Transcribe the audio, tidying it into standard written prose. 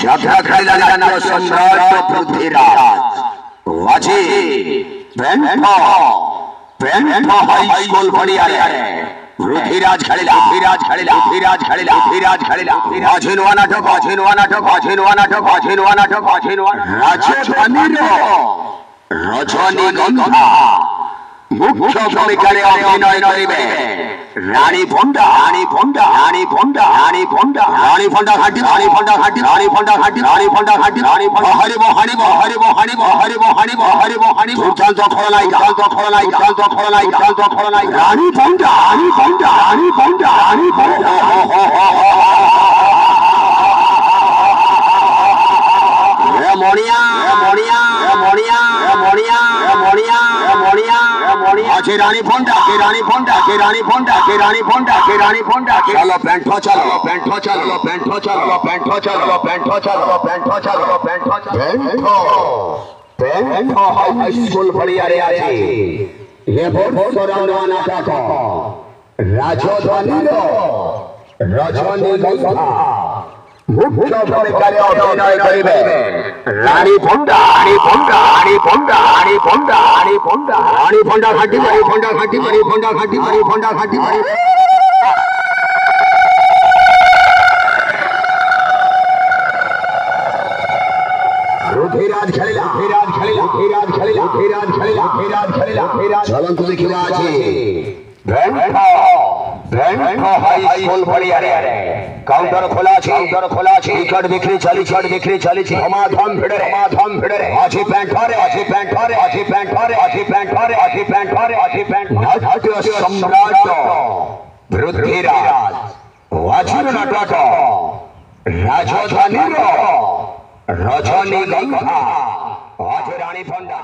যাত্রা খেলা জাতীয় সম্রাট পৃথ্বীরাজ ওয়াজি পেন্ট হাই স্কুল পড়িয়ারে পৃথ্বীরাজ খেলিলা অঝিনওয়া নাটক রজনীগন্ধা মুখ্য ভূমিকারে অভিনয় করিবে রানী ভন্ডা দুর্দান্ত খলনায়িকা রানী ভন্ডা আছে রানী ফোনটা চলো প্যান্ট হাই স্কুল পড়িয়ারে আছে ये बहुत पुराना नाटक রজনীগন্ধা মুখ্য ভূমিকারে অভিনয় করিবে রানী ভন্ডা ঘাটি ধীরাজ খেলিলা চলন্ত দেখিবা আছে হাই স্কুল পড়িয়ারে কাউন্টার খোলা আছে টিকট বিক্রি চলিছে ধমাধম ভিড়ে আছে প্যান্ট নাট্য সম্রাট পৃথ্বীরাজ ওয়াজির নাটক রাজধানীর রজনীগন্ধা আছে রানী ফন্ডা